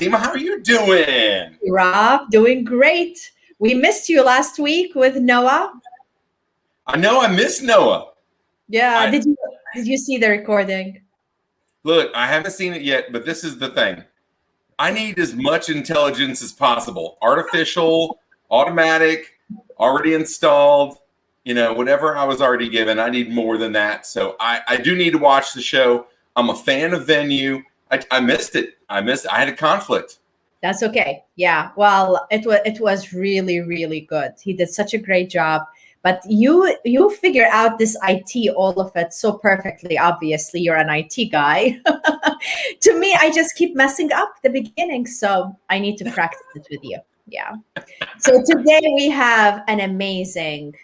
Dima, how are you doing? Rob, doing great. We missed you last week with Noah. I know I missed Noah. Yeah, did you see the recording? Look, I haven't seen it yet, but this is the thing. I need as much intelligence as possible. Artificial, automatic, already installed, whatever I was already given. I need more than that. So I do need to watch the show. I'm a fan of Venue. I missed it. I had a conflict. That's okay. Yeah. Well, it was really, really good. He did such a great job. But you figure out this IT, all of it so perfectly. Obviously, you're an IT guy. To me, I just keep messing up the beginning. So I need to practice it with you. Yeah. So today we have an amazing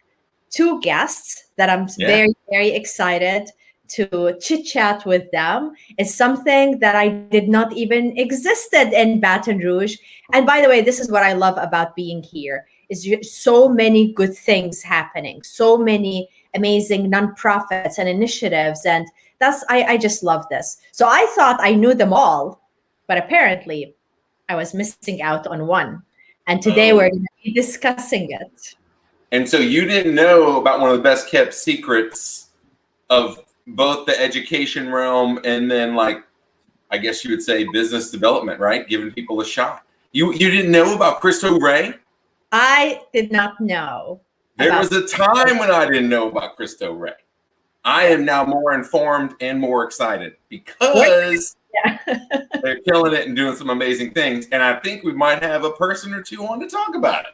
2 guests that I'm very, very excited to chit chat with them. It's something that I did not even existed in Baton Rouge. And by the way, this is what I love about being here. Is so many good things happening, so many amazing nonprofits and initiatives. And I just love this. So I thought I knew them all, but apparently I was missing out on one. And today we're going to be discussing it. And so you didn't know about one of the best kept secrets of both the education realm and then, like, I guess you would say business development, right? Giving people a shot. You didn't know about Cristo Rey? I did not know. There was a time when I didn't know about Cristo Rey. I am now more informed and more excited because they're killing it and doing some amazing things. And I think we might have a person or two on to talk about it.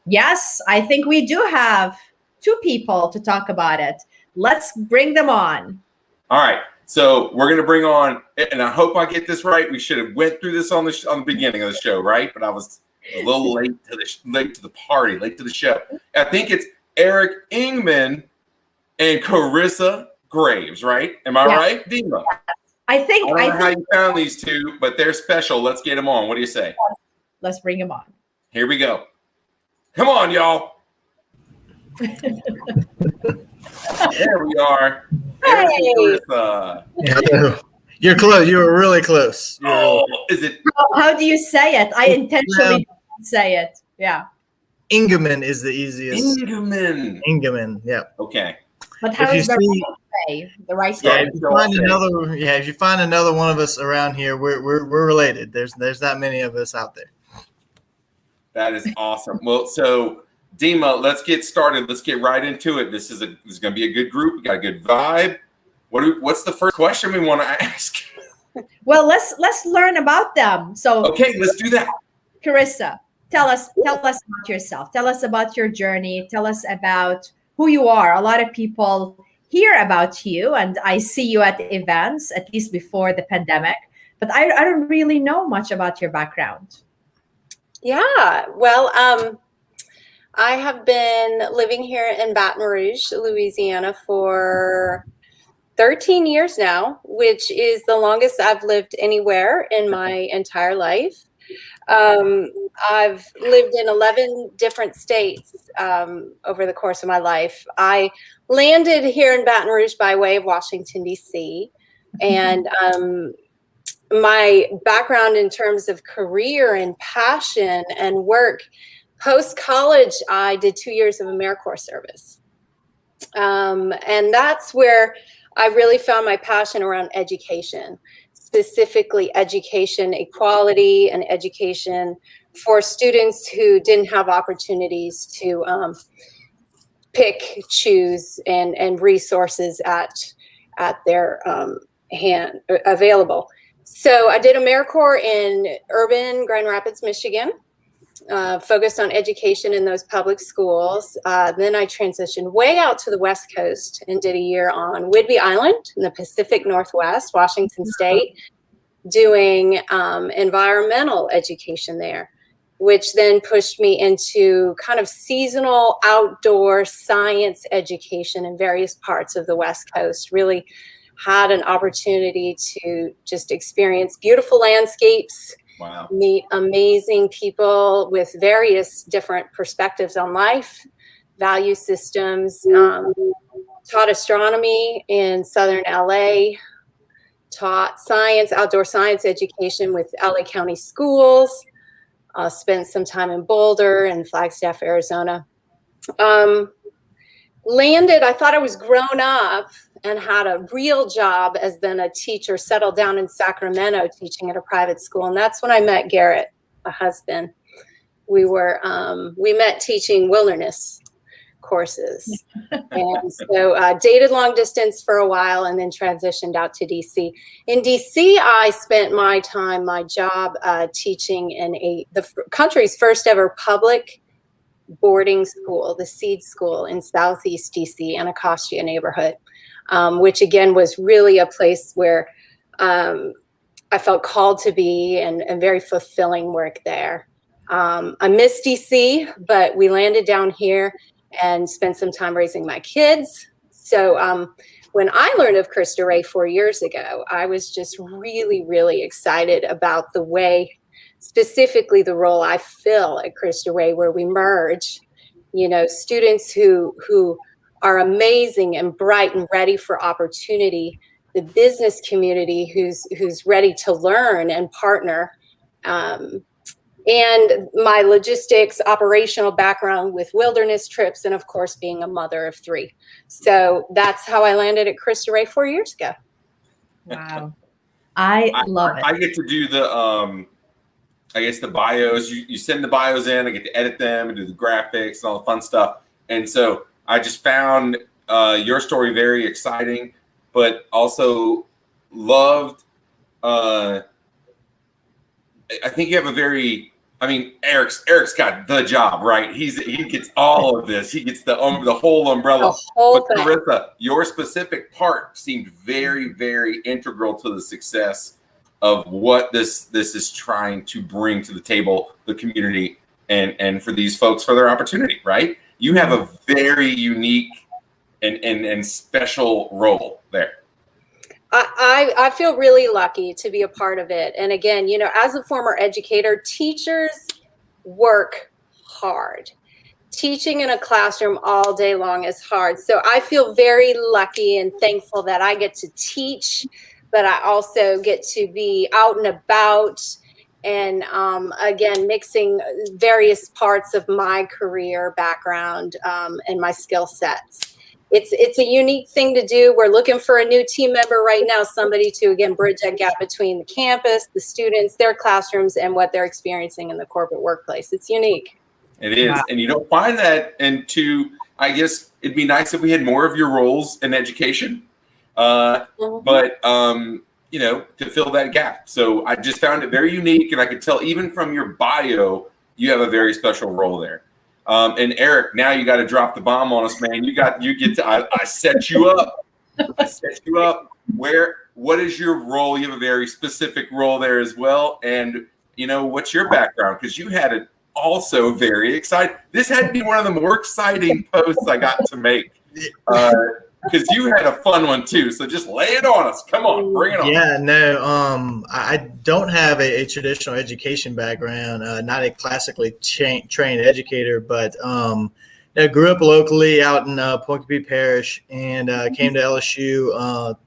Yes, I think we do have 2 people to talk about it. Let's bring them on. All right. So we're going to bring on, and I hope I get this right. We should have went through this on the beginning of the show, right? But I was a little late to the party, late to the show. I think it's Eric Engemann and Carissa Graves, right? Am I right, Dima? I think. I don't know how you found these 2, but they're special. Let's get them on. What do you say? Let's bring them on. Here we go. Come on, y'all. There we are. Hey. You're close. You were really close. Is it? How do you say it? I intentionally didn't say it. Yeah. Engemann is the easiest. Engemann. Yeah. Okay. But how is the right way? If you find another one of us around here, we're related. There's that many of us out there. That is awesome. Well, so Dima, let's get started. Let's get right into it. This is going to be a good group. We got a good vibe. What's the first question we want to ask? Well, let's learn about them. So okay, let's do that. Carissa, tell us about yourself. Tell us about your journey. Tell us about who you are. A lot of people hear about you, and I see you at events, at least before the pandemic. But I don't really know much about your background. Yeah, well, I have been living here in Baton Rouge, Louisiana for 13 years now, which is the longest I've lived anywhere in my entire life. I've lived in 11 different states over the course of my life. I landed here in Baton Rouge by way of Washington, D.C., and my background in terms of career and passion and work, post-college, I did 2 years of AmeriCorps service. And that's where I really found my passion around education, specifically education equality and education for students who didn't have opportunities to pick, choose, and resources at their hand available. So I did AmeriCorps in urban Grand Rapids, Michigan, focused on education in those public schools. Then I transitioned way out to the West Coast and did a year on Whidbey Island in the Pacific Northwest, Washington State, doing environmental education there, which then pushed me into kind of seasonal outdoor science education in various parts of the West Coast. Really had an opportunity to just experience beautiful landscapes, wow, meet amazing people with various different perspectives on life, value systems, taught astronomy in Southern LA, taught science, outdoor science education with LA County Schools. Spent some time in Boulder and Flagstaff, Arizona. Landed, I thought I was grown up and had a real job as then a teacher, settled down in Sacramento teaching at a private school. And that's when I met Garrett, my husband. We met teaching wilderness courses. And so dated long distance for a while and then transitioned out to DC. In DC, I spent my job teaching in the country's first ever public boarding school, the Seed School in Southeast DC, Anacostia neighborhood, which again was really a place where I felt called to be and very fulfilling work there. I miss DC, but we landed down here and spent some time raising my kids. So when I learned of Cristo Rey 4 years ago, I was just really, really excited about the way, specifically the role I fill at Cristo Rey, where we merge, students who are amazing and bright and ready for opportunity, the business community who's ready to learn and partner, and my logistics, operational background with wilderness trips, and of course, being a mother of 3. So that's how I landed at Cristo Rey 4 years ago. Wow. I love it. I get to do the, the bios. You send the bios in, I get to edit them and do the graphics and all the fun stuff. And so I just found your story very exciting, but also loved, I think you have Eric's got the job, right? He gets all of this. He gets the whole umbrella. But Carissa, your specific part seemed very, very integral to the success of what this is trying to bring to the table, the community, and for these folks for their opportunity, right? You have a very unique and special role there. I feel really lucky to be a part of it. And again, as a former educator, teachers work hard. Teaching in a classroom all day long is hard. So I feel very lucky and thankful that I get to teach, but I also get to be out and about and again, mixing various parts of my career background and my skill sets. It's a unique thing to do. We're looking for a new team member right now, somebody to, again, bridge that gap between the campus, the students, their classrooms, and what they're experiencing in the corporate workplace. It's unique. It is. Wow. And you don't find that. And I guess it'd be nice if we had more of your roles in education, but, to fill that gap. So I just found it very unique. And I could tell even from your bio, you have a very special role there. And Eric, now you got to drop the bomb on us, man. I set you up. What is your role? You have a very specific role there as well. And, what's your background? Because you had it also very exciting. This had to be one of the more exciting posts I got to make. Because you had a fun one too. So just lay it on us. Come on, bring it on. Yeah, no, I don't have a traditional education background, not a classically trained educator, but I grew up locally out in Ponkey Parish and came to LSU.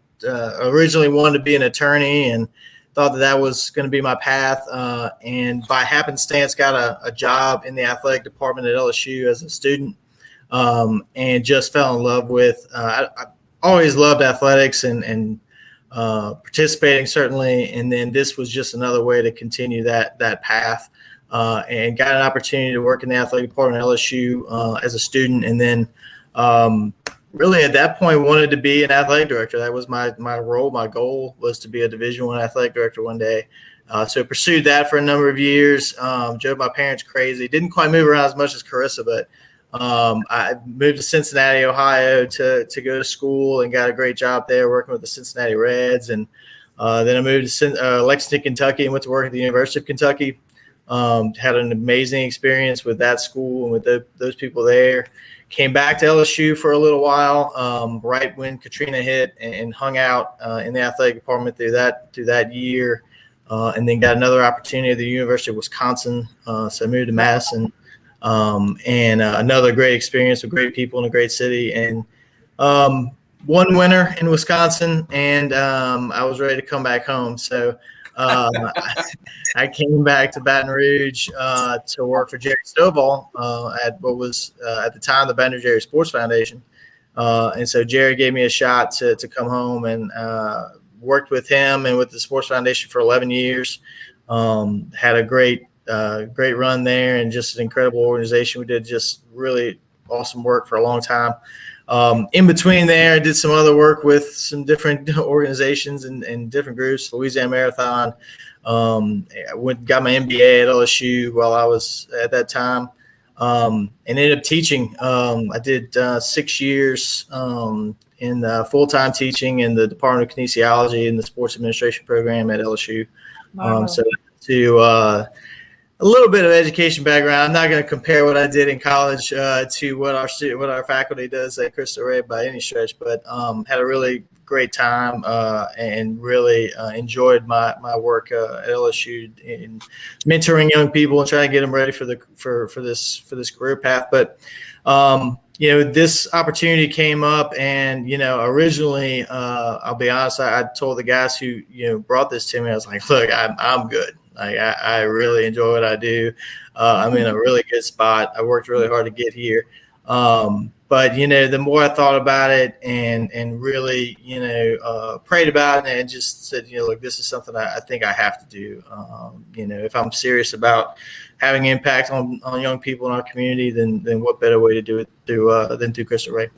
Originally wanted to be an attorney and thought that was going to be my path. And by happenstance, got a job in the athletic department at LSU as a student. And just fell in love with, I always loved athletics and participating certainly. And then this was just another way to continue that path, and got an opportunity to work in the athletic department at LSU, as a student. And then, really at that point wanted to be an athletic director. That was my role. My goal was to be a Division I athletic director one day. So pursued that for a number of years. Drove my parents crazy. Didn't quite move around as much as Carissa, but I moved to Cincinnati, Ohio to go to school and got a great job there working with the Cincinnati Reds. And then I moved to Lexington, Kentucky and went to work at the University of Kentucky. Had an amazing experience with that school and with those people there. Came back to LSU for a little while, right when Katrina hit, and hung out in the athletic department through that year. And then got another opportunity at the University of Wisconsin. So I moved to Madison. And another great experience with great people in a great city. And one winter in Wisconsin, and I was ready to come back home. So I came back to Baton Rouge to work for Jerry Stovall at what was at the time the Baton Rouge Area Sports Foundation. And so Jerry gave me a shot to come home, and worked with him and with the Sports Foundation for 11 years. Had a great run there, and just an incredible organization. We did just really awesome work for a long time. In between there, I did some other work with some different organizations and different groups, Louisiana Marathon. I got my MBA at LSU while I was at that time, and ended up teaching. I did 6 years in full-time teaching in the Department of Kinesiology in the sports administration program at LSU. Wow. So to a little bit of education background. I'm not going to compare what I did in college to what our faculty does at Cristo Rey by any stretch, but had a really great time and really enjoyed my work at LSU in mentoring young people and trying to get them ready for this career path. But this opportunity came up, and originally, I'll be honest, I told the guys who brought this to me, I was like, look, I'm good. Like I really enjoy what I do. I'm in a really good spot. I worked really hard to get here. But the more I thought about it and really, prayed about it and just said, look, this is something I think I have to do. If I'm serious about having impact on young people in our community, then what better way to do it than through Cristo Rey.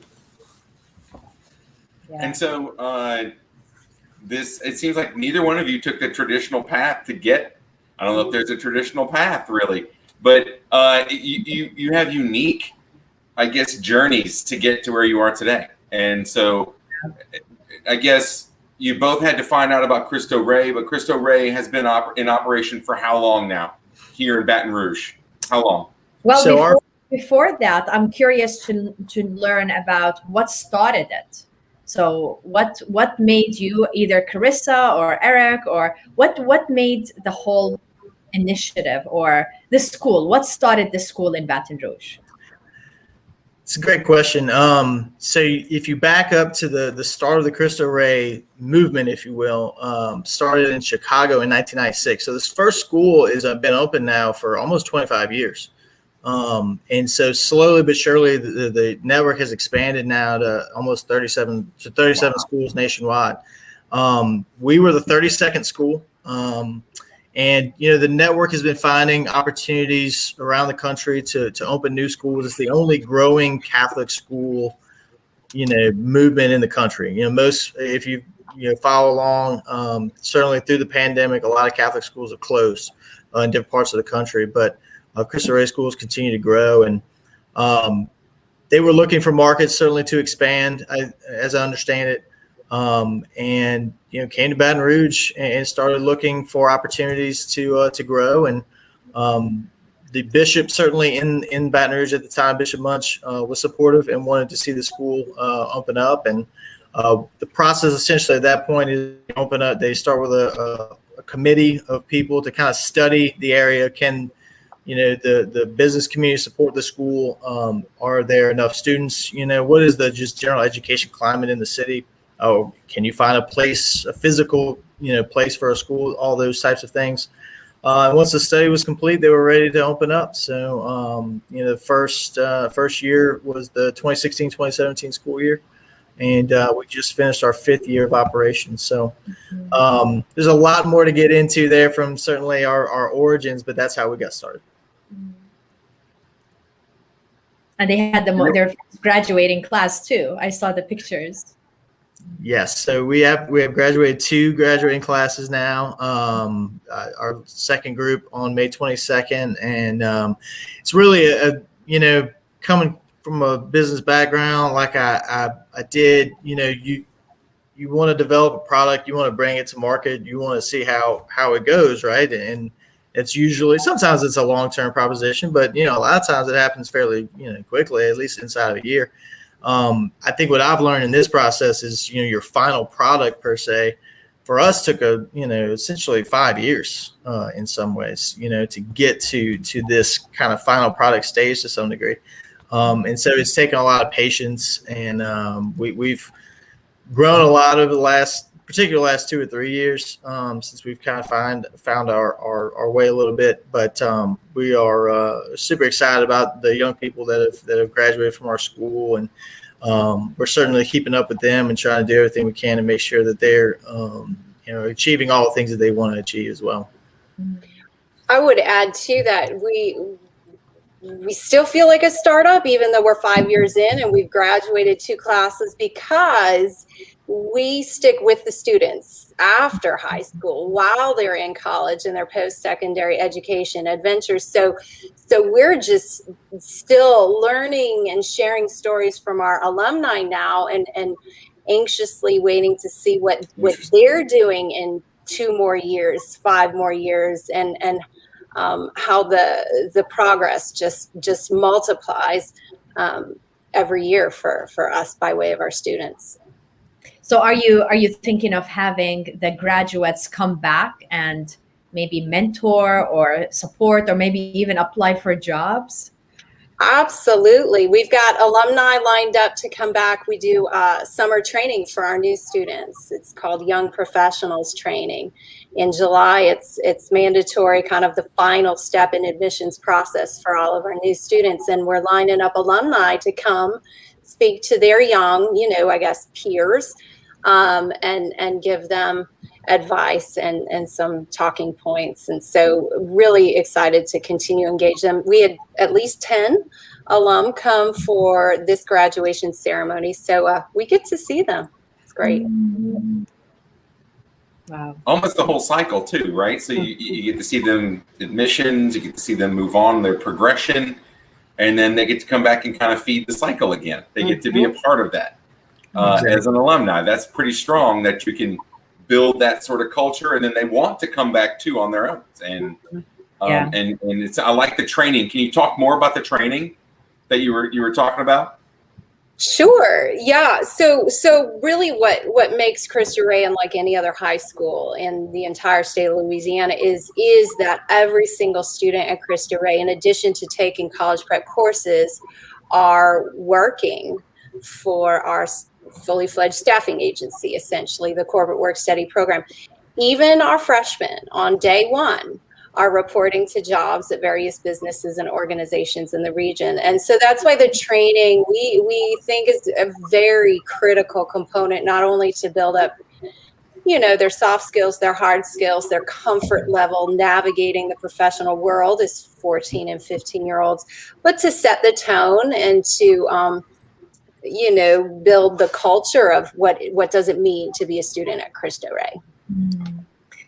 Yeah. And so it seems like neither one of you took the traditional path to get. I don't know if there's a traditional path really, but you have unique, I guess, journeys to get to where you are today. And so I guess you both had to find out about Cristo Rey, but Cristo Rey has been in operation for how long now here in Baton Rouge? How long? Well, So before that, I'm curious to learn about what started it. So what made you, either Carissa or Eric, or what made the whole initiative or the school? What started the school in Baton Rouge? It's a great question. So if you back up to the start of the Cristo Rey movement, if you will, started in Chicago in 1996. So this first school has been open now for almost 25 years. And so slowly but surely, the network has expanded now to almost 37 schools nationwide. We were the 32nd school. And the network has been finding opportunities around the country to open new schools. It's the only growing Catholic school, movement in the country. Most, if you follow along, certainly through the pandemic, a lot of Catholic schools have closed in different parts of the country. But Cristo Rey schools continue to grow, and they were looking for markets certainly to expand, as I understand it. And came to Baton Rouge and started looking for opportunities to grow. And the bishop, certainly in Baton Rouge at the time, Bishop Munch, was supportive and wanted to see the school open up. And the process essentially at that point is open up. They start with a committee of people to kind of study the area. Can the business community support the school? Are there enough students? What is the just general education climate in the city? Oh, can you find a physical, place for a school? All those types of things. Once the study was complete, they were ready to open up. So, the first year was the 2016-2017 school year, and we just finished our 5th year of operation. So, there's a lot more to get into there from certainly our origins, but that's how we got started. And they had their graduating class too. I saw the pictures. Yes, so we have graduated 2 graduating classes now. Our second group on May 22nd, and it's really coming from a business background like I did. You want to develop a product, you want to bring it to market, you want to see how it goes, right? And it's usually, sometimes it's a long-term proposition, but a lot of times it happens fairly quickly, at least inside of a year. I think what I've learned in this process is, your final product per se, for us took essentially 5 years in some ways, to get to this kind of final product stage to some degree. And so it's taken a lot of patience, and we've grown a lot over the particularly last 2 or 3 years since we've kind of found our way a little bit. But we are super excited about the young people that have graduated from our school, and we're certainly keeping up with them and trying to do everything we can to make sure that they're achieving all the things that they want to achieve as well. I would add to that, we still feel like a startup, even though we're 5 years in and we've graduated 2 classes, because we stick with the students after high school while they're in college and their post-secondary education adventures. So we're just still learning and sharing stories from our alumni now, and anxiously waiting to see what they're doing in 2 more years, 5 more years, and how the progress just multiplies every year for us by way of our students. So are you thinking of having the graduates come back and maybe mentor or support, or maybe even apply for jobs? Absolutely. We've got alumni lined up to come back. We do summer training for our new students. It's called Young Professionals Training. In July, it's mandatory, kind of the final step in admissions process for all of our new students. And we're lining up alumni to come speak to their young, I guess, peers, and give them advice and some talking points. And so really excited to continue to engage them. We had at least 10 alum come for this graduation ceremony. So we get to see them. It's great. Wow. Almost the whole cycle too, right? So you get to see them admissions, you get to see them move on their progression, and then they get to come back and kind of feed the cycle again. They get to be a part of that. As an alumni, that's pretty strong that you can build that sort of culture, and then they want to come back too on their own. And and it's, I like the training. Can you talk more about the training that you were talking about? Sure. Yeah. So really what makes Cristo Rey unlike any other high school in the entire state of Louisiana is that every single student at Cristo Rey, in addition to taking college prep courses, are working for our fully fledged staffing agency, essentially the corporate work study program. Even our freshmen on day 1 are reporting to jobs at various businesses and organizations in the region. And so that's why the training we think is a very critical component, not only to build up, their soft skills, their hard skills, their comfort level navigating the professional world as 14 and 15-year-olds, but to set the tone and to build the culture of what does it mean to be a student at Cristo Rey.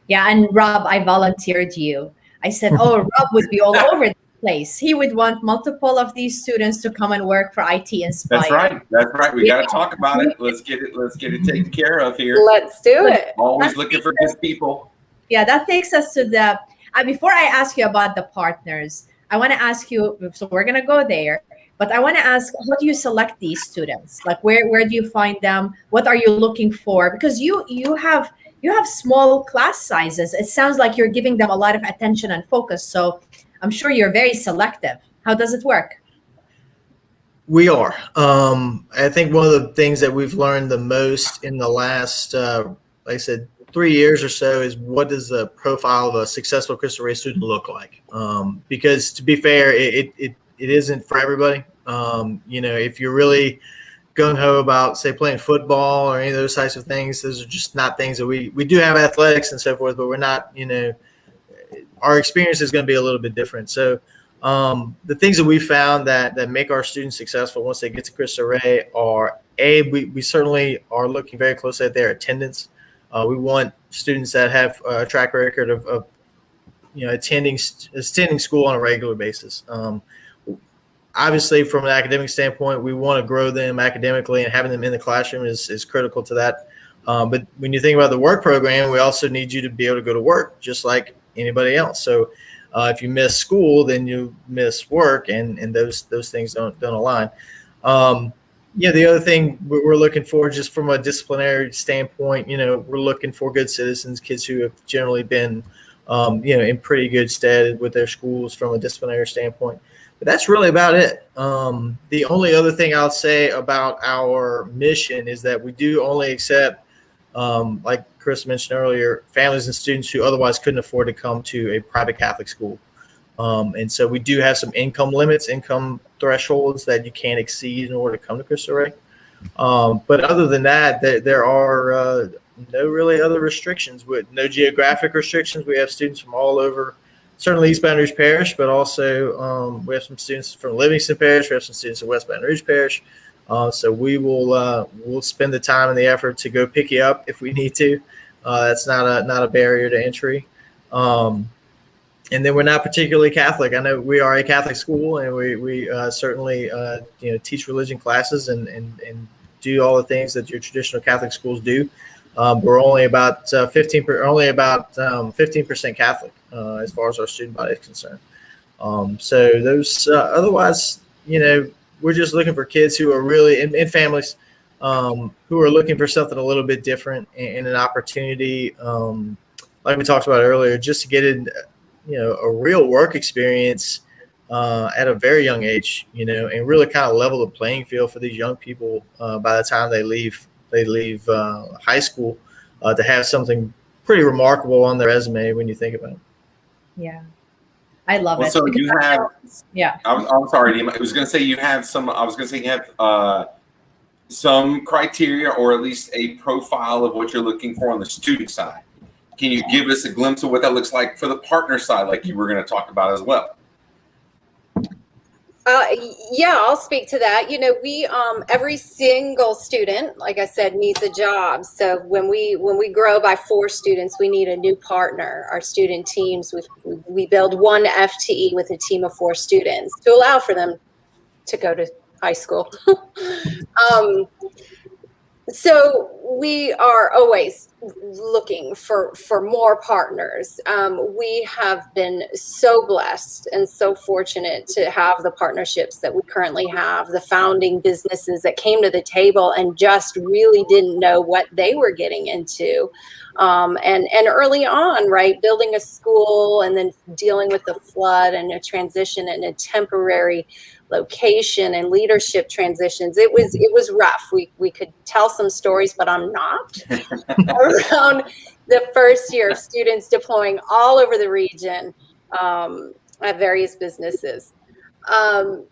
Yeah, and Rob, I volunteered you. I said, Rob would be all over the place. He would want multiple of these students to come and work for IT Inspire. That's right. We got to talk about it. Let's get it taken care of here. Let's do it. Always looking for good people. Yeah, that takes us to the, before I ask you about the partners, I want to ask you, so we're going to go there, but I want to ask, how do you select these students? Like, where do you find them? What are you looking for? Because you have small class sizes. It sounds like you're giving them a lot of attention and focus. So I'm sure you're very selective. How does it work? We are. I think one of the things that we've learned the most in the last, like I said, 3 years or so is what does the profile of a successful Cristo Rey student look like? Because to be fair, it isn't for everybody. If you're really gung-ho about, say, playing football or any of those types of things, those are just not things that we do have athletics and so forth, but we're not, our experience is going to be a little bit different. So the things that we found that make our students successful once they get to Cristo Rey are, we certainly are looking very closely at their attendance. We want students that have a track record of attending school on a regular basis. Obviously, from an academic standpoint, we want to grow them academically, and having them in the classroom is critical to that. But when you think about the work program, we also need you to be able to go to work just like anybody else. So if you miss school, then you miss work, and those things don't align. The other thing we're looking for, just from a disciplinary standpoint, we're looking for good citizens, kids who have generally been, in pretty good stead with their schools from a disciplinary standpoint. But that's really about it. The only other thing I'll say about our mission is that we do only accept, like Chris mentioned earlier, families and students who otherwise couldn't afford to come to a private Catholic school. And so we do have some income limits, income thresholds that you can't exceed in order to come to Cristo Rey. But other than that, there are no really other restrictions, with no geographic restrictions. We have students from all over, certainly East Baton Rouge Parish, but also we have some students from Livingston Parish. We have some students in West Baton Rouge Parish. So we will we'll spend the time and the effort to go pick you up if we need to. That's not a barrier to entry. And then we're not particularly Catholic. I know we are a Catholic school, and we certainly teach religion classes and do all the things that your traditional Catholic schools do. We're only about 15% Catholic as far as our student body is concerned. So those otherwise, we're just looking for kids who are really in families who are looking for something a little bit different and an opportunity, like we talked about earlier, just to get in, a real work experience at a very young age, and really kind of level the playing field for these young people by the time they leave high school, to have something pretty remarkable on their resume when you think about it. Yeah, I love it. So you have, yeah. I'm sorry, Dima. I was going to say you have some criteria, or at least a profile of what you're looking for on the student side. Can you give us a glimpse of what that looks like for the partner side, like you were going to talk about as well? Yeah, I'll speak to that. We every single student, like I said, needs a job. So when we grow by 4 students, we need a new partner. Our student teams, we build one FTE with a team of 4 students to allow for them to go to high school. So we are always looking for more partners. We have been so blessed and so fortunate to have the partnerships that we currently have, the founding businesses that came to the table and just really didn't know what they were getting into. And early on, right, building a school and then dealing with the flood and a transition and a temporary location and leadership transitions. It was rough. We could tell some stories, but I'm not around the first year of students deploying all over the region at various businesses. The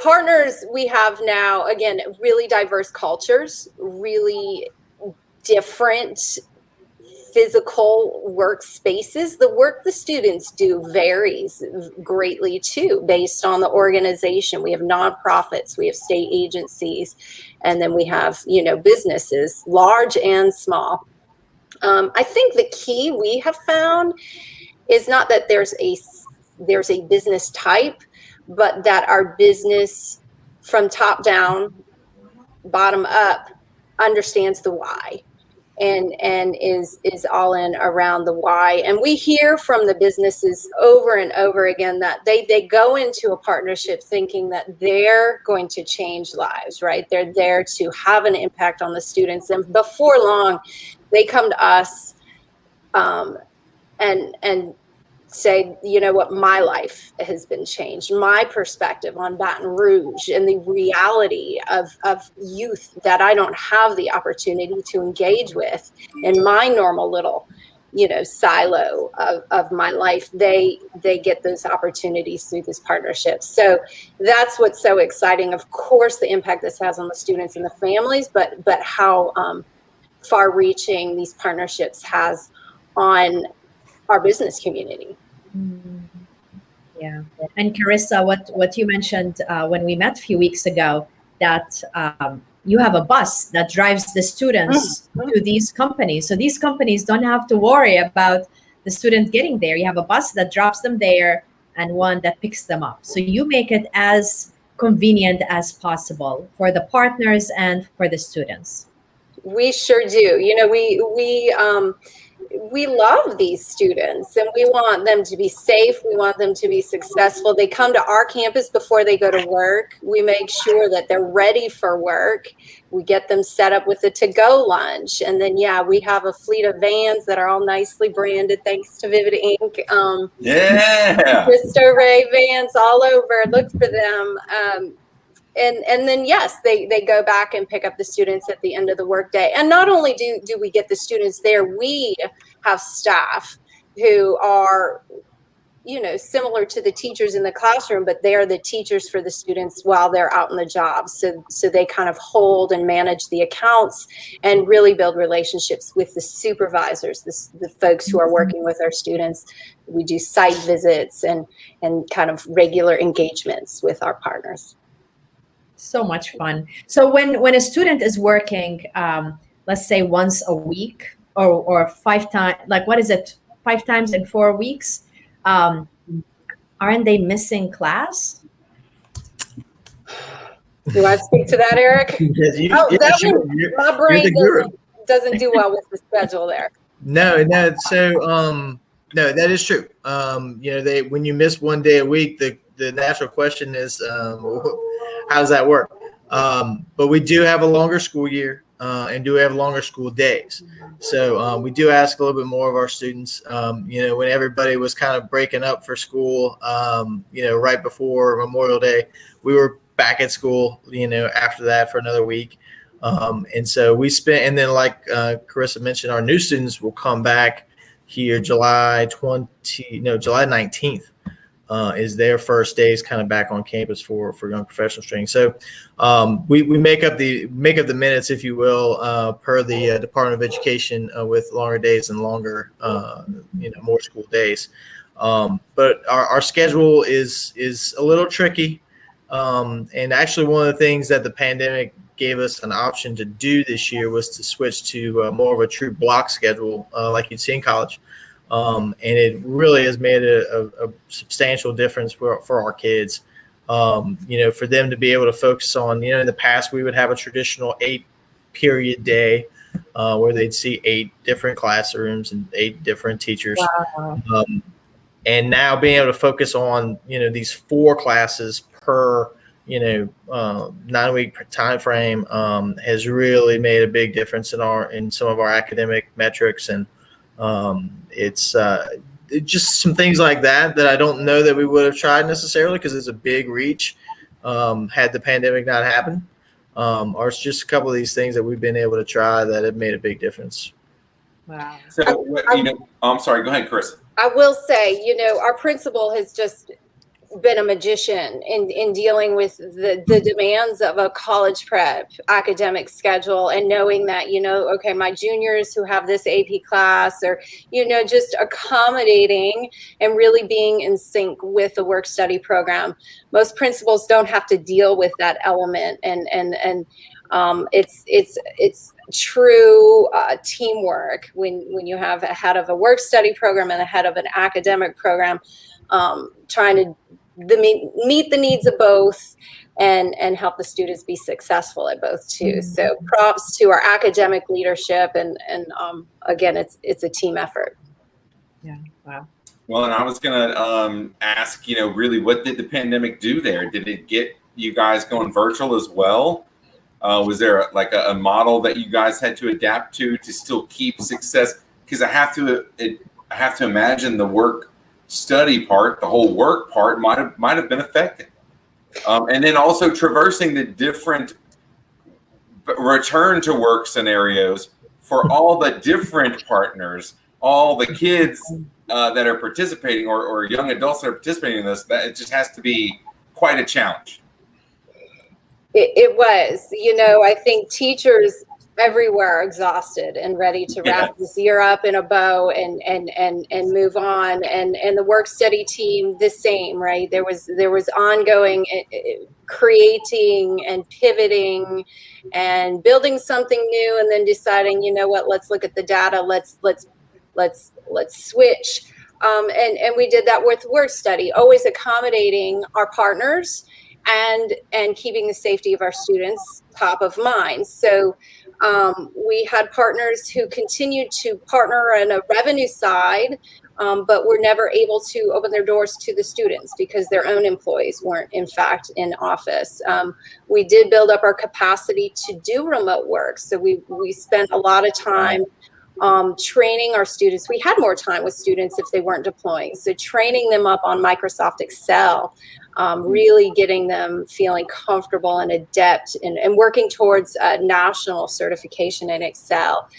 partners we have now, again, really diverse cultures, really different physical workspaces. The work the students do varies greatly too, based on the organization. We have nonprofits, we have state agencies, and then we have, businesses, large and small. I think the key we have found is not that there's a business type, but that our business from top down, bottom up, understands the why. And is all in around the why. And we hear from the businesses over and over again that they go into a partnership thinking that they're going to change lives, right? They're there to have an impact on the students. And before long, they come to us and say, what, my life has been changed. My perspective on Baton Rouge and the reality of youth that I don't have the opportunity to engage with in my normal little, silo of my life. They get those opportunities through this partnership. So that's what's so exciting. Of course, the impact this has on the students and the families, but how far-reaching these partnerships has on our business community. Yeah. And Carissa, what you mentioned when we met a few weeks ago, that you have a bus that drives the students to these companies. So these companies don't have to worry about the students getting there. You have a bus that drops them there and one that picks them up. So you make it as convenient as possible for the partners and for the students. We sure do. we love these students and we want them to be safe. We want them to be successful. They come to our campus before they go to work. We make sure that they're ready for work. We get them set up with a to-go lunch. And then, we have a fleet of vans that are all nicely branded, thanks to Vivid Ink. Cristo Rey vans all over. Look for them. And then, yes, they go back and pick up the students at the end of the workday. And not only do we get the students there, we have staff who are, similar to the teachers in the classroom, but they are the teachers for the students while they're out on the job. So they kind of hold and manage the accounts and really build relationships with the supervisors, the folks who are working with our students. We do site visits and kind of regular engagements with our partners. So much fun. So when a student is working, let's say once a week or 5 times, like what is it, 5 times in 4 weeks, aren't they missing class? Do I speak to that, Eric? My brain doesn't do well with the schedule there. No. So no, that is true. When you miss one day a week, the natural question is, how does that work? But we do have a longer school year and do have longer school days. So we do ask a little bit more of our students. When everybody was kind of breaking up for school, right before Memorial Day, we were back at school, after that for another week. And so we spent, and then like Carissa mentioned, our new students will come back here July 19th. Is their first days kind of back on campus for young professional training. So we make up the minutes, if you will, per the Department of Education with longer days and longer, more school days. But our schedule is a little tricky. And actually one of the things that the pandemic gave us an option to do this year was to switch to more of a true block schedule like you'd see in college. And it really has made a substantial difference for our kids, for them to be able to focus on, in the past, we would have a traditional 8-period day where they'd see 8 different classrooms and 8 different teachers. Wow. And now being able to focus on, these 4 classes per, 9-week time frame has really made a big difference in some of our academic metrics. And it's just some things like that I don't know that we would have tried necessarily because it's a big reach had the pandemic not happened. Or it's just a couple of these things that we've been able to try that have made a big difference. Wow. So, I'm sorry, go ahead, Chris. I will say, our principal has just been a magician in dealing with the demands of a college prep academic schedule and knowing that, okay, my juniors who have this AP class or, just accommodating and really being in sync with the work study program. Most principals don't have to deal with that element and it's true teamwork when you have a head of a work study program and a head of an academic program trying to meet the needs of both and help the students be successful at both too. So props to our academic leadership and again, it's a team effort. Yeah. Wow. Well, and I was gonna ask, really, what did the pandemic do there? Did it get you guys going virtual as well? Was there a model that you guys had to adapt to still keep success? Because I have to imagine the work study part, the whole work part might have been affected. And then also traversing the different return to work scenarios for all the different partners, all the kids that are participating or young adults that are participating in this, that it just has to be quite a challenge. It was, I think teachers everywhere are exhausted and ready to wrap this year up in a bow and move on. And the work study team, the same, right? There was ongoing creating and pivoting and building something new and then deciding, let's look at the data. Let's switch. And we did that with work study, always accommodating our partners and keeping the safety of our students top of mind. So we had partners who continued to partner on a revenue side, but were never able to open their doors to the students because their own employees weren't, in fact, in office. We did build up our capacity to do remote work. So we spent a lot of time training our students. We had more time with students if they weren't deploying. So training them up on Microsoft Excel, really getting them feeling comfortable and adept and working towards a national certification in Excel.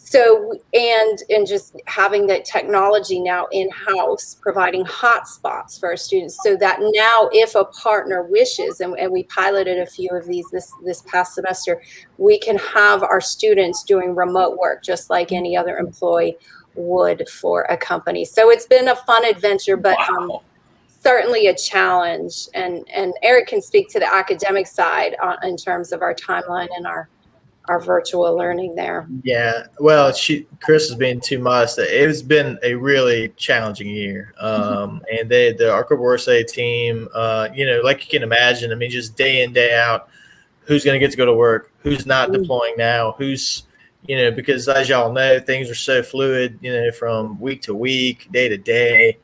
So, and just having that technology now in-house, providing hotspots for our students, so that now if a partner wishes, and we piloted a few of these this past semester, we can have our students doing remote work just like any other employee would for a company. So it's been a fun adventure, but certainly a challenge. And Eric can speak to the academic side in terms of our timeline and our virtual learning there. Yeah, well, Chris is being too modest. It has been a really challenging year, and our Corporate Worksay team, like you can imagine, I mean, just day in, day out, who's going to get to go to work, who's not deploying now, who's, because as y'all know, things are so fluid, from week to week, day to day.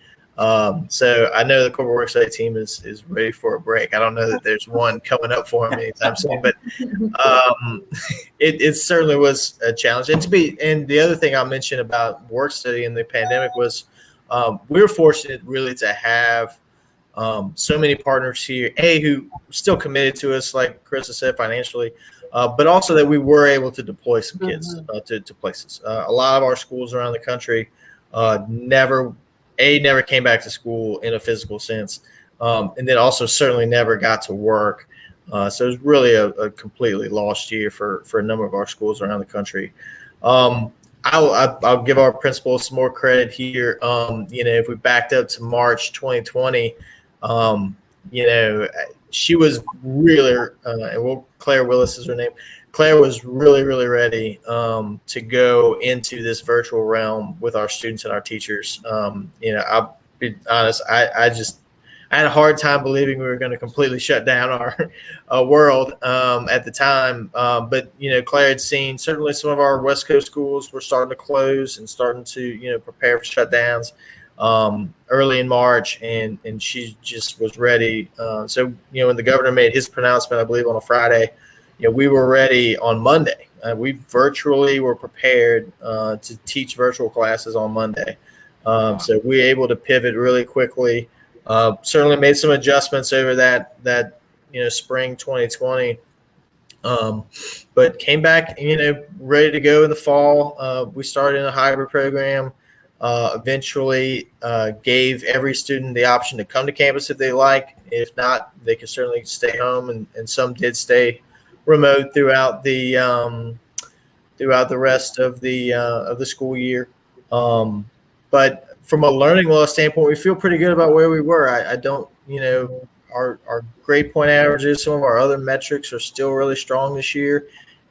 So I know the Corporate Worksay team is ready for a break. I don't know that there's one coming up for them anytime soon, but it certainly was a challenge. And the other thing I'll mention about work study in the pandemic was we were fortunate really to have so many partners here, who still committed to us, like Carissa said, financially, but also that we were able to deploy some kids to places. A lot of our schools around the country never came back to school in a physical sense, and then also certainly never got to work. So it was really a completely lost year for a number of our schools around the country. I'll give our principals some more credit here. If we backed up to March 2020, she was really, Claire Willis is her name. Claire was really, really ready to go into this virtual realm with our students and our teachers. I'll be honest, I had a hard time believing we were going to completely shut down our world at the time. But Claire had seen certainly some of our West Coast schools were starting to close and starting to prepare for shutdowns early in March, and she just was ready. So when the governor made his pronouncement, I believe on a Friday, we were ready on Monday. We virtually were prepared to teach virtual classes on Monday. So we were able to pivot really quickly. Certainly made some adjustments over that spring 2020, but came back ready to go in the fall. We started in a hybrid program. Eventually gave every student the option to come to campus if they like. If not, they could certainly stay home, and some did stay remote throughout the rest of the school year. But from a learning loss standpoint, we feel pretty good about where we were. I don't, our grade point averages, some of our other metrics are still really strong this year,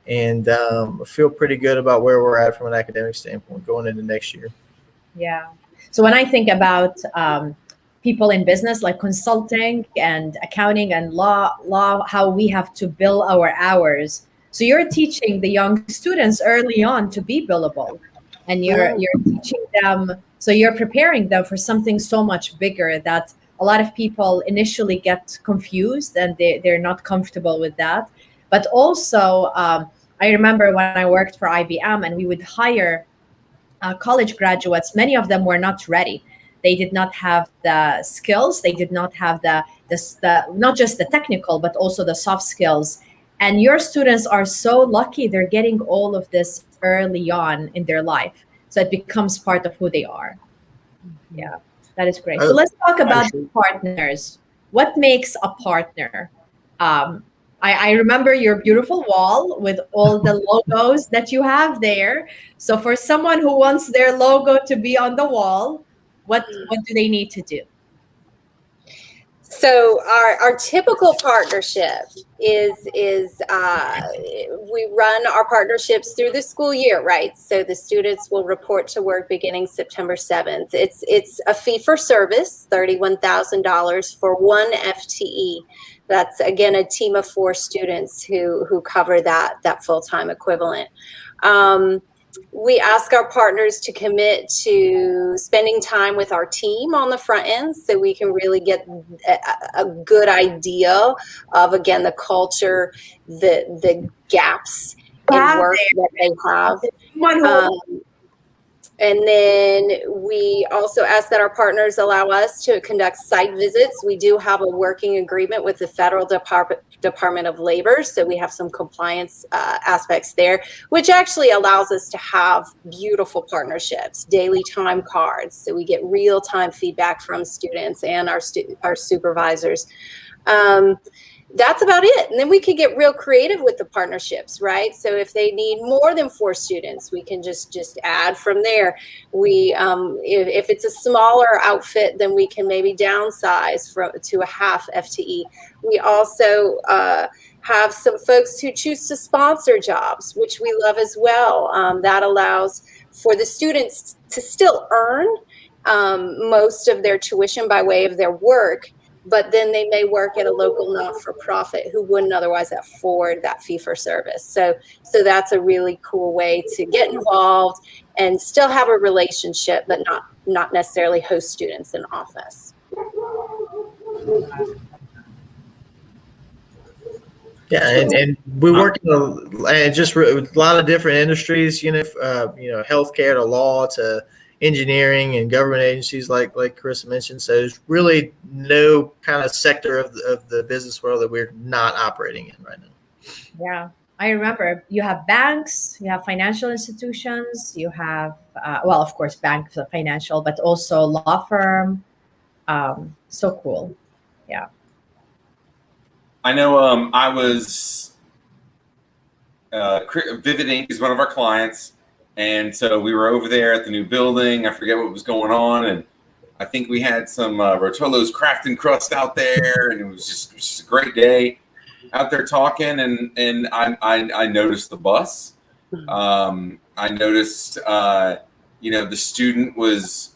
and I feel pretty good about where we're at from an academic standpoint going into next year. Yeah. So when I think about people in business, like consulting and accounting and law, how we have to bill our hours. So you're teaching the young students early on to be billable, and you're teaching them. So you're preparing them for something so much bigger that a lot of people initially get confused and they're not comfortable with that. But also, I remember when I worked for IBM and we would hire college graduates, many of them were not ready. They did not have the skills. They did not have the not just the technical, but also the soft skills. And your students are so lucky they're getting all of this early on in their life. So it becomes part of who they are. Yeah, that is great. So let's talk about partners. What makes a partner? I remember your beautiful wall with all the logos that you have there. So for someone who wants their logo to be on the wall, what do they need to do? So our typical partnership is we run our partnerships through the school year, right? So the students will report to work beginning September 7th. It's a fee for service, $31,000 for one FTE. That's again a team of 4 students who cover that full-time equivalent. We ask our partners to commit to spending time with our team on the front end so we can really get a good idea of, again, the culture, the gaps in work that they have. And then we also ask that our partners allow us to conduct site visits. We do have a working agreement with the Federal Department of Labor, so we have some compliance aspects there, which actually allows us to have beautiful partnerships, daily time cards, so we get real-time feedback from students and our supervisors. That's about it. And then we could get real creative with the partnerships, right? So if they need more than 4 students, we can just add from there. We, if it's a smaller outfit, then we can maybe downsize to a half FTE. We also have some folks who choose to sponsor jobs, which we love as well. That allows for the students to still earn most of their tuition by way of their work, but then they may work at a local not-for-profit who wouldn't otherwise afford that fee for service. So that's a really cool way to get involved and still have a relationship, but not necessarily host students in office. Yeah, and we work in a lot of different industries, healthcare to law to engineering and government agencies like Carissa mentioned. So there's really no kind of sector of the business world that we're not operating in right now. Yeah, I remember you have banks, you have financial institutions, you have, well, of course, banks are financial, but also law firm. So cool. Yeah. I know I was, Vivid Inc. is one of our clients. And so we were over there at the new building. I forget what was going on. And I think we had some Rotolo's Craft and Crust out there. And it was just a great day out there talking. And I noticed the bus. I noticed, the student was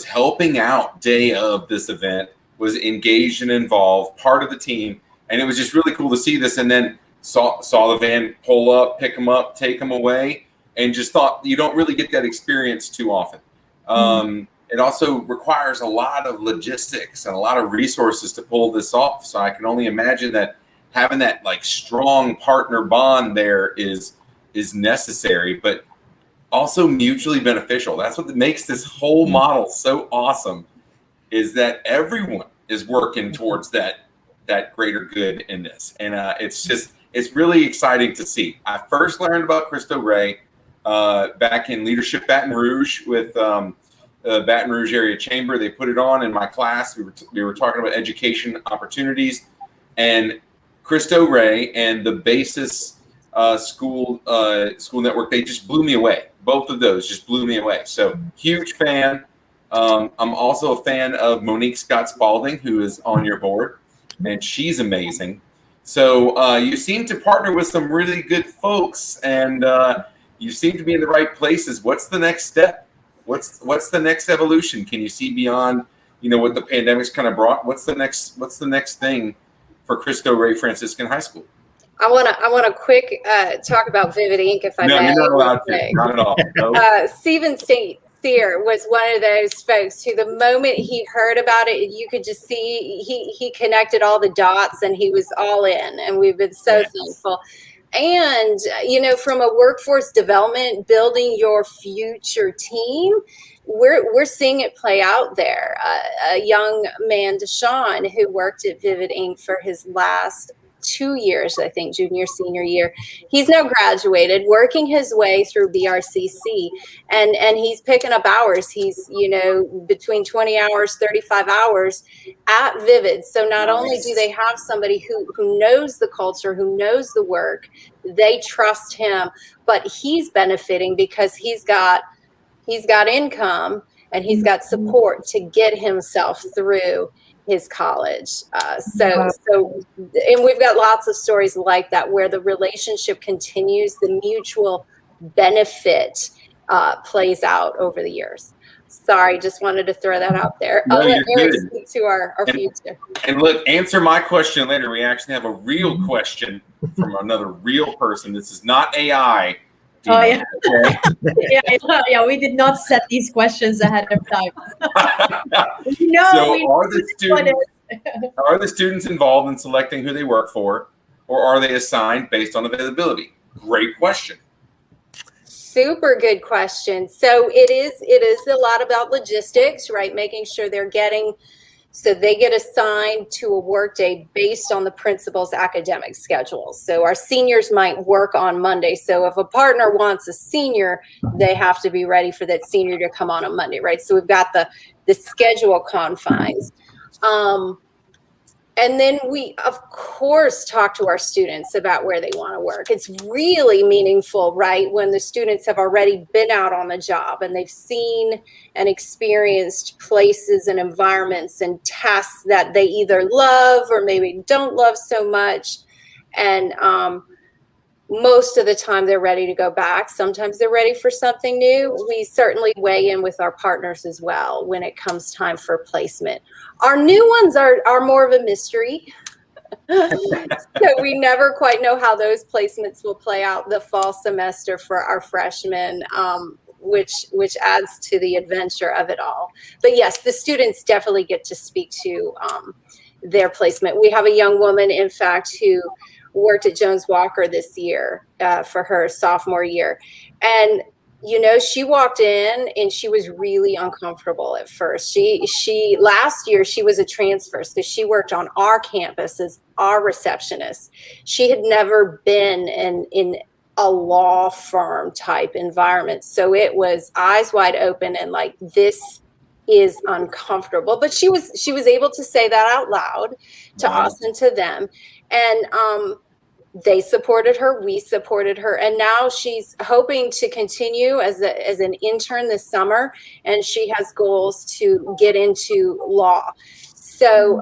helping out day of this event, was engaged and involved, part of the team. And it was just really cool to see this. And then saw the van pull up, pick them up, take them away. And just thought you don't really get that experience too often. It also requires a lot of logistics and a lot of resources to pull this off. So I can only imagine that having that like strong partner bond there is necessary, but also mutually beneficial. That's what makes this whole model so awesome, is that everyone is working towards that greater good in this. And it's really exciting to see. I first learned about Cristo Rey back in Leadership Baton Rouge with Baton Rouge Area Chamber. They put it on in my class. We were talking about education opportunities, and Cristo Rey and the Basis school network, they just blew me away. Both of those just blew me away. So huge fan. I'm also a fan of Monique Scott Spalding, who is on your board, and she's amazing. So you seem to partner with some really good folks, and you seem to be in the right places. What's the next step? What's the next evolution? Can you see beyond, what the pandemic's kind of brought? What's the next thing for Cristo Rey Franciscan High School? I want to quick talk about Vivid Inc. if I may. No, you're not allowed to. Not at all. Nope. Stephen St. Cyr was one of those folks who, the moment he heard about it, you could just see he connected all the dots and he was all in. And we've been so thankful. And, from a workforce development, building your future team, we're seeing it play out there. A young man, Deshaun, who worked at Vivid Inc. for his last 2 years, I think, junior, senior year. He's now graduated, working his way through BRCC, and he's picking up hours. He's, between 20 hours, 35 hours at Vivid. So not only do they have somebody who knows the culture, who knows the work, they trust him, but he's benefiting because he's got income and he's got support to get himself through his college. And we've got lots of stories like that where the relationship continues, the mutual benefit plays out over the years. Sorry, just wanted to throw that out there. No, I'll let you're Eric good. speak to our future. And look, answer my question later. We actually have a real question from another real person. This is not AI. Oh, yeah. Okay? Yeah, we did not set these questions ahead of time. So are the students involved in selecting who they work for, or are they assigned based on availability? Great question. Super good question. So it is a lot about logistics, right? Making sure they get assigned to a workday based on the principal's academic schedule. So our seniors might work on Monday. So if a partner wants a senior, they have to be ready for that senior to come on Monday, right? So we've got the schedule confines. And then we, of course, talk to our students about where they want to work. It's really meaningful, right, when the students have already been out on the job and they've seen and experienced places and environments and tasks that they either love or maybe don't love so much. And most of the time they're ready to go back. Sometimes they're ready for something new. We certainly weigh in with our partners as well when it comes time for placement. Our new ones are more of a mystery. So we never quite know how those placements will play out the fall semester for our freshmen, which adds to the adventure of it all. But yes, the students definitely get to speak to their placement. We have a young woman, in fact, who worked at Jones Walker this year for her sophomore year. And, she walked in and she was really uncomfortable at first. She last year, she was a transfer. So she worked on our campus as our receptionist. She had never been in a law firm type environment. So it was eyes wide open and like, this is uncomfortable. But she was able to say that out loud to us and to them. And they supported her, we supported her, and now she's hoping to continue as an intern this summer, and she has goals to get into law. So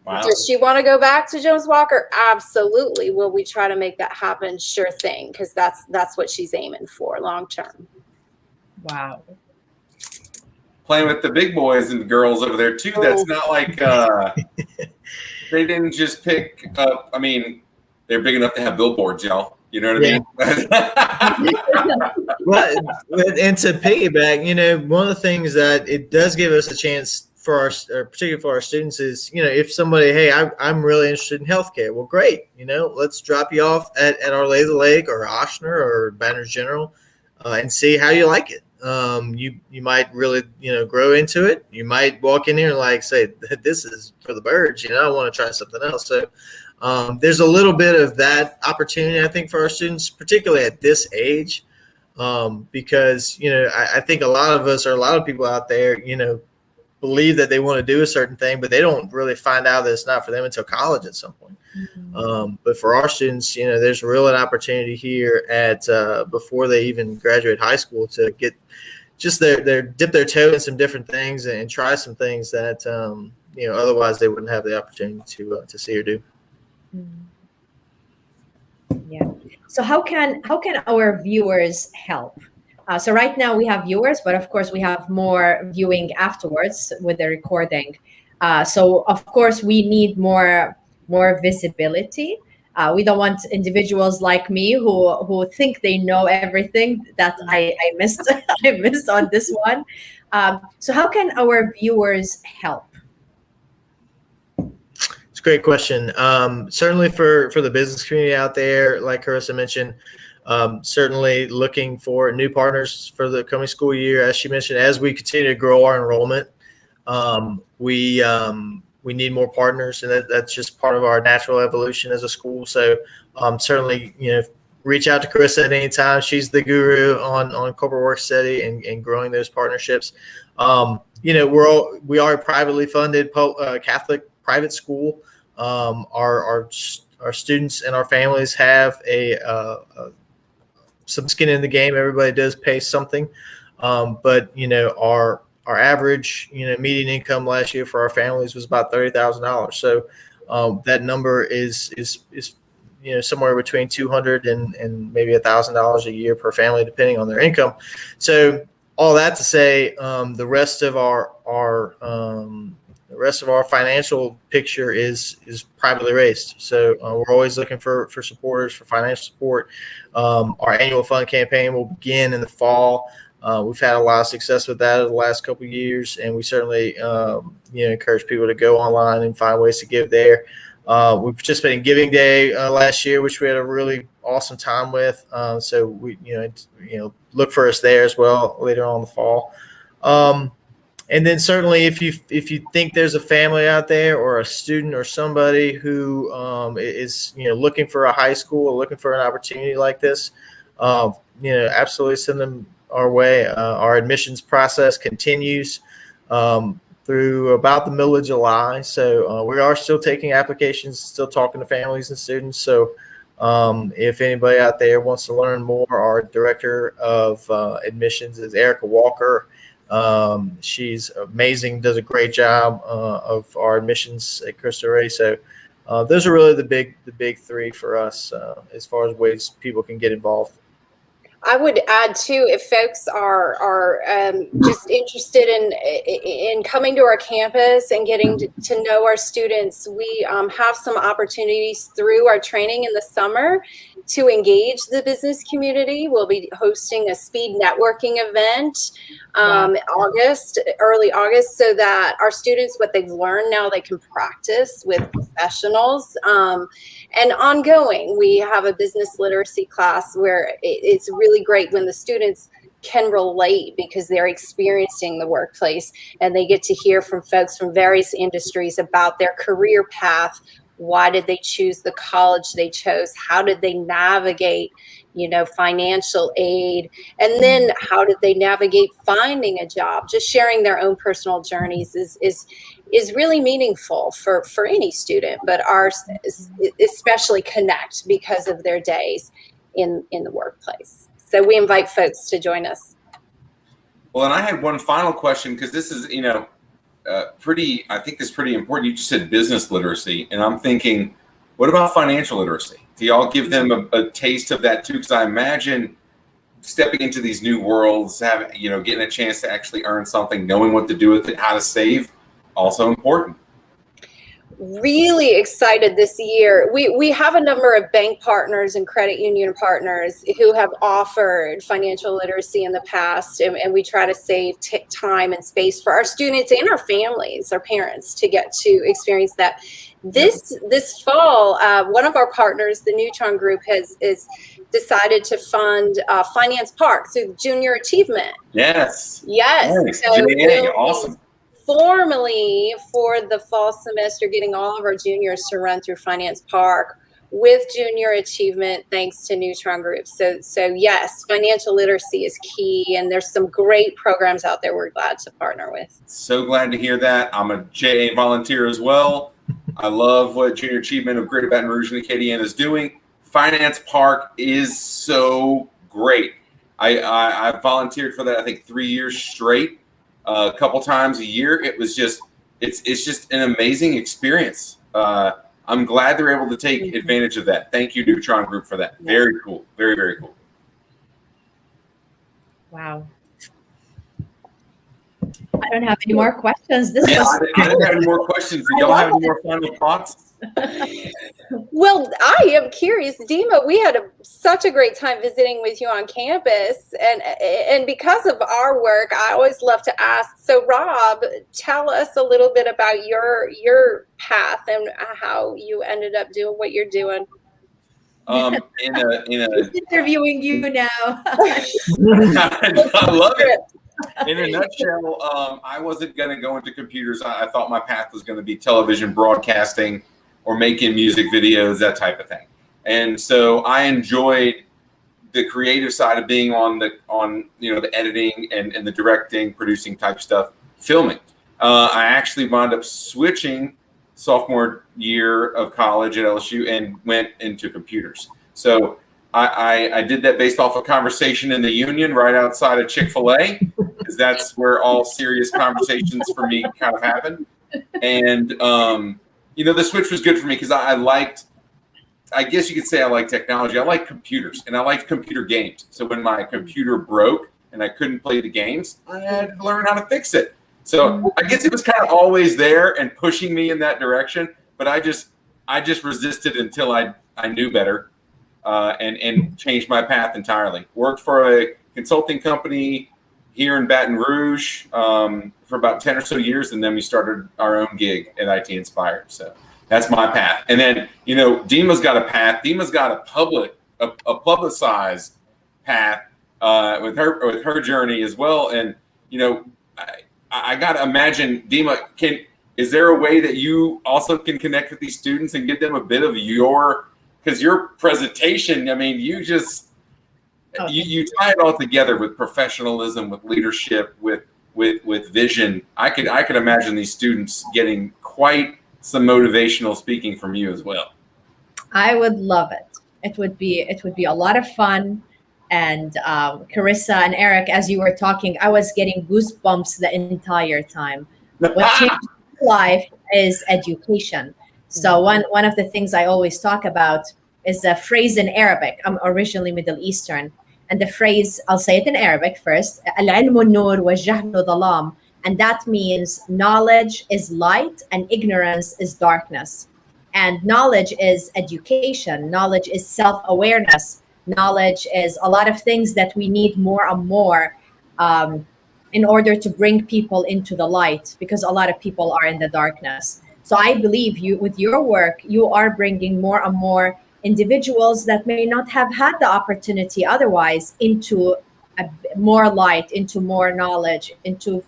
does she want to go back to Jones Walker? Absolutely. Will we try to make that happen? Sure thing, because that's what she's aiming for long term. Wow. Playing with the big boys and the girls over there too. That's not like they didn't just pick up. I mean, they're big enough to have billboards, y'all. You know what I mean? Well, and to piggyback, one of the things that it does give us a chance for particularly for our students is, if somebody, hey, I'm really interested in healthcare. Well, great. Let's drop you off at our Laser Lake or Ochsner or Banner's General and see how you like it. You might really, grow into it. You might walk in here and say, this is for the birds. I want to try something else. So there's a little bit of that opportunity, I think, for our students, particularly at this age, because, I think a lot of us or a lot of people out there, believe that they want to do a certain thing, but they don't really find out that it's not for them until college at some point. Mm-hmm. But for our students, there's really an opportunity here at before they even graduate high school to get just dip their toe in some different things and try some things that otherwise they wouldn't have the opportunity to see or do. Yeah. So how can our viewers help? So right now we have viewers, but of course we have more viewing afterwards with the recording. So of course we need more visibility. We don't want individuals like me who think they know everything that I missed I missed on this one. So how can our viewers help? It's a great question. Certainly for the business community out there, like Carissa mentioned, certainly looking for new partners for the coming school year. As she mentioned, as we continue to grow our enrollment, we need more partners, and that's just part of our natural evolution as a school. So certainly, reach out to Carissa at any time. She's the guru on corporate work study and growing those partnerships. We are a privately funded Catholic private school. Our students and our families have some skin in the game. Everybody does pay something, but our our average, median income last year for our families was about $30,000. So that number is somewhere between $200 and maybe $1,000 a year per family, depending on their income. So all that to say, the rest of our financial picture is privately raised. So we're always looking for supporters, for financial support. Our annual fund campaign will begin in the fall. We've had a lot of success with that over the last couple of years, and we certainly encourage people to go online and find ways to give there. We participated in Giving Day last year, which we had a really awesome time with. So we look for us there as well later on in the fall. And then certainly if you think there's a family out there or a student or somebody who is looking for a high school or looking for an opportunity like this, absolutely send them our way. Our admissions process continues through about the middle of July. So we are still taking applications, still talking to families and students. So if anybody out there wants to learn more, our director of admissions is Erica Walker. She's amazing, does a great job of our admissions at Cristo Rey. So those are really the big three for us as far as ways people can get involved. I would add too, if folks are just interested in coming to our campus and getting to know our students, we have some opportunities through our training in the summer to engage the business community. We'll be hosting a speed networking event early August, so that our students, what they've learned now, they can practice with professionals. And ongoing, we have a business literacy class where it's really great when the students can relate because they're experiencing the workplace and they get to hear from folks from various industries about their career path. Why did they choose the college they chose? How did they navigate, financial aid? And then how did they navigate finding a job? Just sharing their own personal journeys is really meaningful for any student, but ours especially connect because of their days in the workplace. So we invite folks to join us. Well, and I had one final question, because this is, I think this is pretty important. You just said business literacy, and I'm thinking, what about financial literacy? Do y'all give them a taste of that too? Because I imagine stepping into these new worlds, getting a chance to actually earn something, knowing what to do with it, how to save, also important. Really excited this year. We have a number of bank partners and credit union partners who have offered financial literacy in the past, and we try to save time and space for our students and our families, our parents, to get to experience that. This fall, one of our partners, the Neutron Group, has decided to fund Finance Park through Junior Achievement. Yes. Nice. So awesome. Formally, for the fall semester, getting all of our juniors to run through Finance Park with Junior Achievement, thanks to Neutron Group. So yes, financial literacy is key, and there's some great programs out there we're glad to partner with. So glad to hear that. I'm a JA volunteer as well. I love what Junior Achievement of Greater Baton Rouge and Acadiana is doing. Finance Park is so great. I volunteered for that, I think, 3 years straight. A couple times a year. It was just, it's just an amazing experience. I'm glad they're able to take advantage of that. Thank you, Neutron Group, for that. Very cool. Very, very cool. Wow. I don't have any more questions. I didn't have any more questions. Do y'all have any more final thoughts? Well, I am curious, Dima. We had such a great time visiting with you on campus, and because of our work, I always love to ask. So, Rob, tell us a little bit about your path and how you ended up doing what you're doing. He's interviewing you now. I love it. In a nutshell, I wasn't going to go into computers. I thought my path was going to be television broadcasting or making music videos, that type of thing. And so I enjoyed the creative side of being on the editing and the directing, producing type stuff, filming. I actually wound up switching sophomore year of college at LSU and went into computers. So I did that based off a conversation in the Union right outside of Chick-fil-A. because that's where all serious conversations for me kind of happen. And, the switch was good for me because I guess you could say I like technology. I like computers and I like computer games. So when my computer broke and I couldn't play the games, I had to learn how to fix it. So I guess it was kind of always there and pushing me in that direction, but I just resisted until I knew better, and changed my path entirely. Worked for a consulting company here in Baton Rouge for about 10 or so years, and then we started our own gig at IT Inspired. So that's my path. And then, Dima's got a path. Dima's got a publicized path with her journey as well. And, I got to imagine, Dima, is there a way that you also can connect with these students and give them a bit of because your presentation, I mean, you tie it all together with professionalism, with leadership, with vision. I could imagine these students getting quite some motivational speaking from you as well. I would love it. It would be a lot of fun. And Carissa and Eric, as you were talking, I was getting goosebumps the entire time. What changed my life is education. So one of the things I always talk about is a phrase in Arabic. I'm originally Middle Eastern. And the phrase, I'll say it in Arabic first, العلم النور والجهل ظلام. And that means knowledge is light and ignorance is darkness. And knowledge is education. Knowledge is self-awareness. Knowledge is a lot of things that we need more and more in order to bring people into the light, because a lot of people are in the darkness. So I believe with your work, you are bringing more and more individuals that may not have had the opportunity otherwise into more light, into more knowledge, into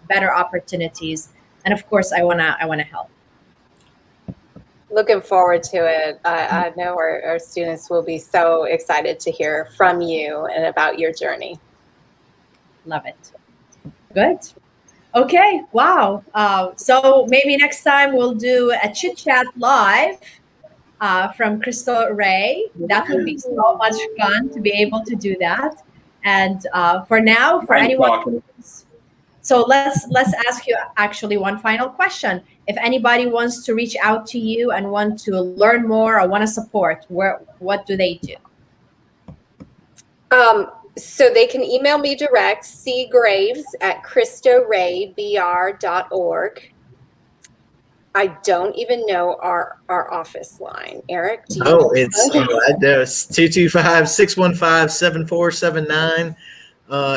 better opportunities. And of course, I wanna help. Looking forward to it. I know our students will be so excited to hear from you and about your journey. Love it. Good. Okay. Wow. So maybe next time we'll do a chit chat live from Cristo Rey. That would be so much fun to be able to do that. And for now, for anyone, so let's ask you actually one final question. If anybody wants to reach out to you and want to learn more or want to support, what do they do? So they can email me direct, cgraves@cristoreybr.org. I don't even know our office line. Eric, do you know? It's 225-615-7479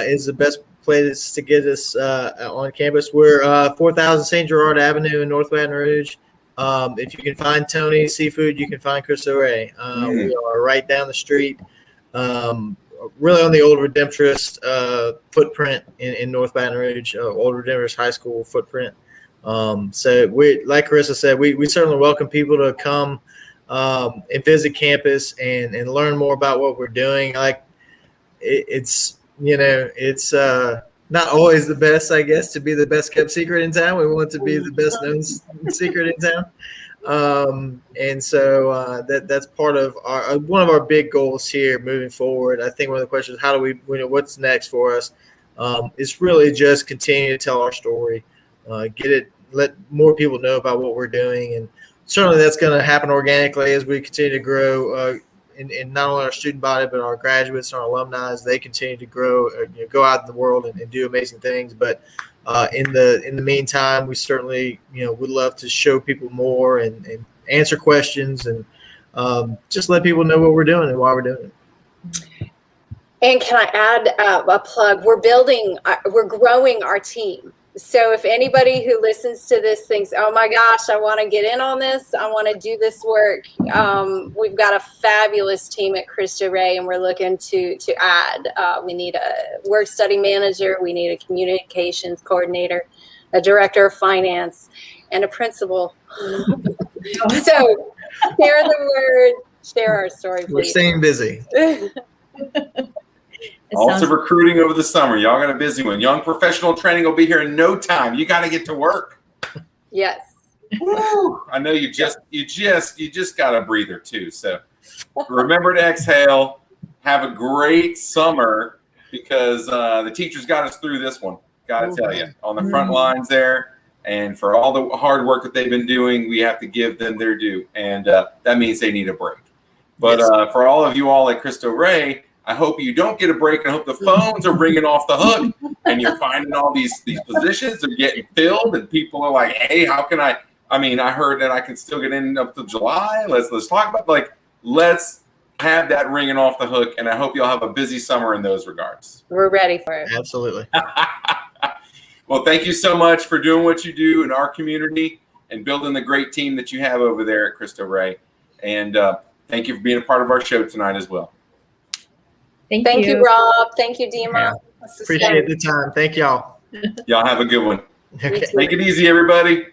is the best place to get us on campus. We're 4000 St. Gerard Avenue in North Baton Rouge. If you can find Tony Seafood, you can find Cristo Rey. We are right down the street, really on the old Redemptorist footprint in North Baton Rouge, old Redemptorist High School footprint. So we, like Carissa said, we certainly welcome people to come and visit campus and learn more about what we're doing. It's not always the best, I guess, to be the best kept secret in town. We want to be the best known secret in town. And so that's part of one of our big goals here moving forward. I think one of the questions, how do we what's next for us? It's really just continue to tell our story, let more people know about what we're doing. And certainly that's going to happen organically as we continue to grow in not only our student body, but our graduates and our alumni as they continue to grow, go out in the world and do amazing things. But in the meantime, we certainly, would love to show people more and answer questions and just let people know what we're doing and why we're doing it. And can I add a plug? We're growing our team. So if anybody who listens to this thinks, oh my gosh, I want to get in on this, I want to do this work, we've got a fabulous team at Cristo Rey, and we're looking to add. We need a work study manager, we need a communications coordinator, a director of finance, and a principal. So share the word, share our story, please. We're staying busy. Also recruiting over the summer. Y'all got a busy one. Young professional training will be here in no time. You got to get to work. Yes. Woo. I know you just got a breather too. So remember to exhale. Have a great summer. because the teachers got us through this one. Got to tell you, on the front lines there, and for all the hard work that they've been doing, we have to give them their due, and that means they need a break. But for all of you all at Cristo Rey, I hope you don't get a break, and I hope the phones are ringing off the hook, and you're finding all these positions are getting filled, and people are like, hey, how can I mean, I heard that I can still get in up to July. Let's talk about, let's have that ringing off the hook, and I hope you'll have a busy summer in those regards. We're ready for it. Absolutely. Well, thank you so much for doing what you do in our community and building the great team that you have over there at Cristo Rey. And thank you for being a part of our show tonight as well. Thank you, Rob. Thank you, Dima. Yeah. Appreciate the time. Thank y'all. Y'all have a good one. Okay. Take it easy, everybody.